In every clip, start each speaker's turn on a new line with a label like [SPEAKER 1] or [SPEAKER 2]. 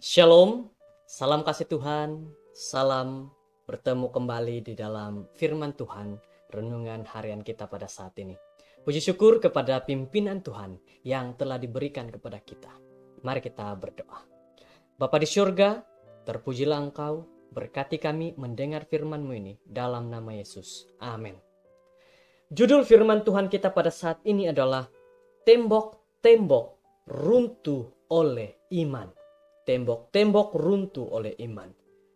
[SPEAKER 1] Shalom, salam kasih Tuhan, salam bertemu kembali di dalam firman Tuhan, renungan harian kita pada saat ini. Puji syukur kepada pimpinan Tuhan yang telah diberikan kepada kita. Mari kita berdoa. Bapa di surga, terpujilah Engkau, berkati kami mendengar firman-Mu ini dalam nama Yesus. Amin. Judul firman Tuhan kita pada saat ini adalah Tembok-tembok runtuh oleh iman. Tembok-tembok runtuh oleh iman.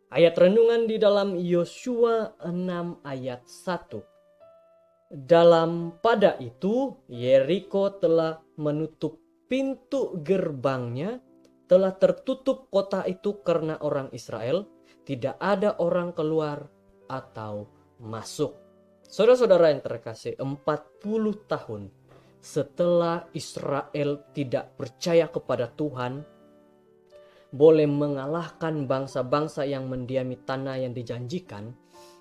[SPEAKER 1] Ayat renungan di dalam Yosua 6 ayat 1. Pada itu Yeriko telah menutup pintu gerbangnya, telah tertutup kota itu karena orang Israel, tidak ada orang keluar atau masuk. Saudara-saudara yang terkasih, 40 tahun setelah Israel tidak percaya kepada Tuhan, boleh mengalahkan bangsa-bangsa yang mendiami tanah yang dijanjikan,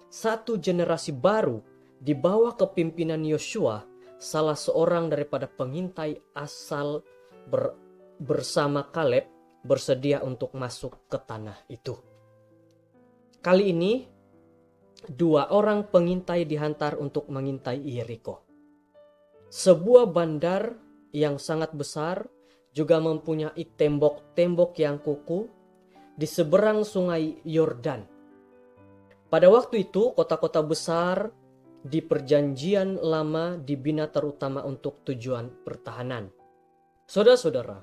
[SPEAKER 1] satu generasi baru di bawah kepimpinan Yosua, salah seorang daripada pengintai asal bersama Kaleb, bersedia untuk masuk ke tanah itu. Kali ini, 2 orang pengintai dihantar untuk mengintai Yeriko. Sebuah bandar yang sangat besar, juga mempunyai tembok-tembok yang kukuh di seberang sungai Yordan. Pada waktu itu, kota-kota besar di perjanjian lama dibina terutama untuk tujuan pertahanan. Saudara-saudara,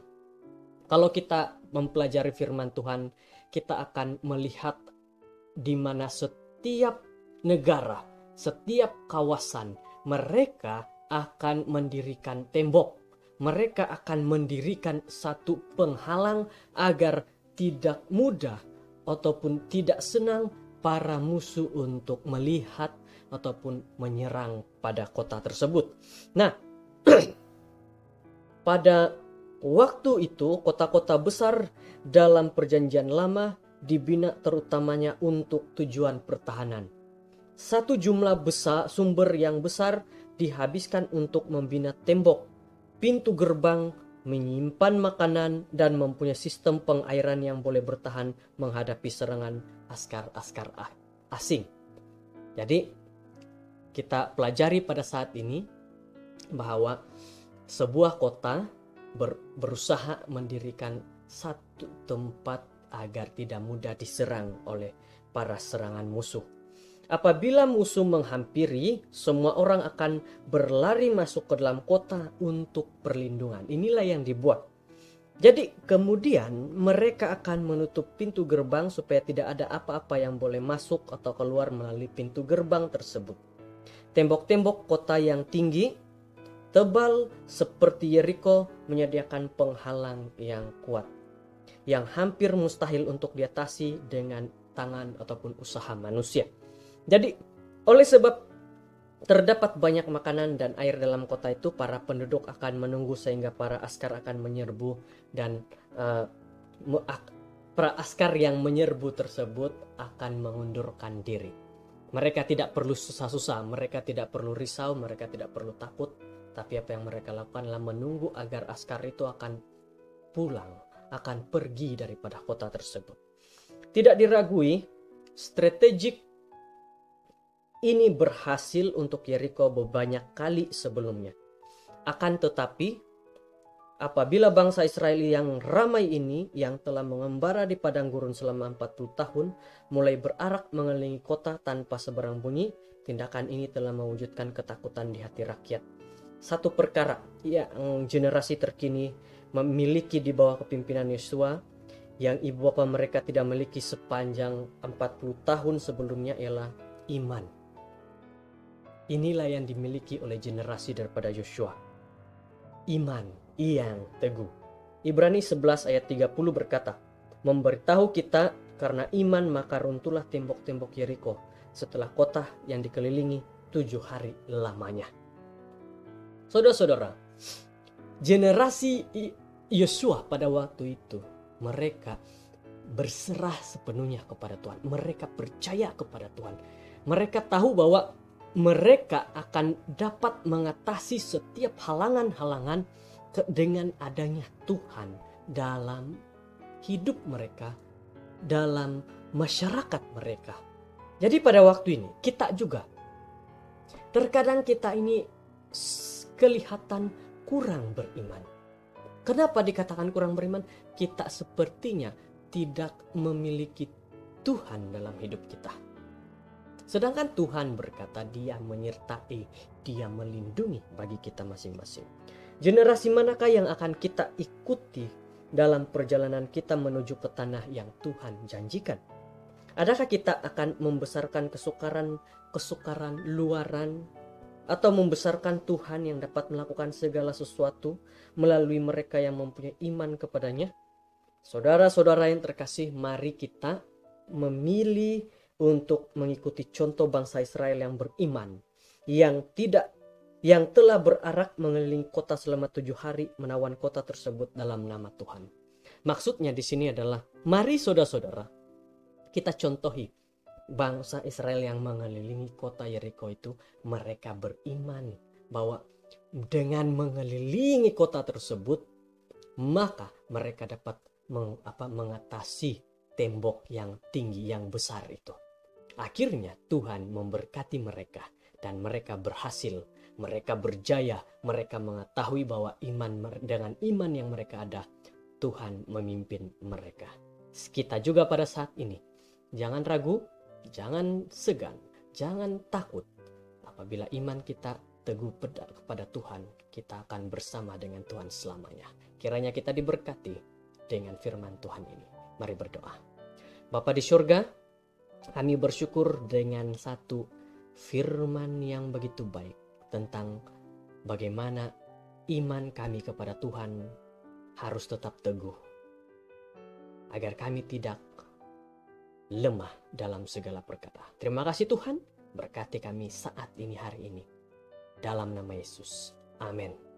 [SPEAKER 1] kalau kita mempelajari firman Tuhan, kita akan melihat di mana setiap negara, setiap kawasan, mereka akan mendirikan tembok. Mereka akan mendirikan satu penghalang agar tidak mudah ataupun tidak senang para musuh untuk melihat ataupun menyerang pada kota tersebut. Nah, pada waktu itu kota-kota besar dalam perjanjian lama dibina terutamanya untuk tujuan pertahanan. Satu jumlah besar sumber yang besar dihabiskan untuk membina tembok, pintu gerbang, menyimpan makanan, dan mempunyai sistem pengairan yang boleh bertahan menghadapi serangan askar-askar asing. Jadi, kita pelajari pada saat ini bahwa sebuah kota berusaha mendirikan satu tempat agar tidak mudah diserang oleh para serangan musuh. Apabila musuh menghampiri, semua orang akan berlari masuk ke dalam kota untuk perlindungan. Inilah yang dibuat. Jadi kemudian mereka akan menutup pintu gerbang supaya tidak ada apa-apa yang boleh masuk atau keluar melalui pintu gerbang tersebut. Tembok-tembok kota yang tinggi, tebal seperti Yeriko menyediakan penghalang yang kuat, yang hampir mustahil untuk diatasi dengan tangan ataupun usaha manusia. Jadi, oleh sebab terdapat banyak makanan dan air dalam kota itu, para penduduk akan menunggu sehingga para askar akan menyerbu, dan para askar yang menyerbu tersebut akan mengundurkan diri. Mereka tidak perlu susah-susah, mereka tidak perlu risau, mereka tidak perlu takut, tapi apa yang mereka lakukan adalah menunggu agar askar itu akan pulang, akan pergi daripada kota tersebut. Tidak diragui, strategik ini berhasil untuk Yeriko banyak kali sebelumnya. Akan tetapi, apabila bangsa Israel yang ramai ini, yang telah mengembara di padang gurun selama 40 tahun, mulai berarak mengelilingi kota tanpa seberang bunyi, tindakan ini telah mewujudkan ketakutan di hati rakyat. Satu perkara yang generasi terkini memiliki di bawah kepimpinan Yosua, yang ibu bapa mereka tidak memiliki sepanjang 40 tahun sebelumnya, ialah iman. Inilah yang dimiliki oleh generasi daripada Yosua. Iman yang teguh. Ibrani 11 ayat 30 berkata, memberitahu kita karena iman maka runtuhlah tembok-tembok Yeriko setelah kota yang dikelilingi 7 hari lamanya. Saudara-saudara, generasi Yosua pada waktu itu, mereka berserah sepenuhnya kepada Tuhan. Mereka percaya kepada Tuhan. Mereka tahu bahwa mereka akan dapat mengatasi setiap halangan-halangan dengan adanya Tuhan dalam hidup mereka, dalam masyarakat mereka. Jadi pada waktu ini kita juga, terkadang kita ini kelihatan kurang beriman. Kenapa dikatakan kurang beriman? Kita sepertinya tidak memiliki Tuhan dalam hidup kita. Sedangkan Tuhan berkata Dia menyertai, Dia melindungi bagi kita masing-masing. Generasi manakah yang akan kita ikuti dalam perjalanan kita menuju ke tanah yang Tuhan janjikan? Adakah kita akan membesarkan kesukaran luaran, atau membesarkan Tuhan yang dapat melakukan segala sesuatu melalui mereka yang mempunyai iman kepadanya? Saudara-saudara yang terkasih, mari kita memilih untuk mengikuti contoh bangsa Israel yang beriman, yang telah berarak mengelilingi kota selama 7 hari, menawan kota tersebut dalam nama Tuhan. Maksudnya di sini adalah, mari saudara-saudara kita contohi bangsa Israel yang mengelilingi kota Yeriko itu. Mereka beriman bahwa dengan mengelilingi kota tersebut, maka mereka dapat mengatasi tembok yang tinggi, yang besar itu. Akhirnya Tuhan memberkati mereka dan mereka berhasil, mereka berjaya, mereka mengetahui bahwa dengan iman yang mereka ada, Tuhan memimpin mereka. Kita juga pada saat ini, jangan ragu, jangan segan, jangan takut. Apabila iman kita teguh kepada Tuhan, kita akan bersama dengan Tuhan selamanya. Kiranya kita diberkati dengan firman Tuhan ini. Mari berdoa. Bapa di surga, kami bersyukur dengan satu firman yang begitu baik tentang bagaimana iman kami kepada Tuhan harus tetap teguh, agar kami tidak lemah dalam segala perkara. Terima kasih Tuhan, berkati kami saat ini, hari ini. Dalam nama Yesus. Amin.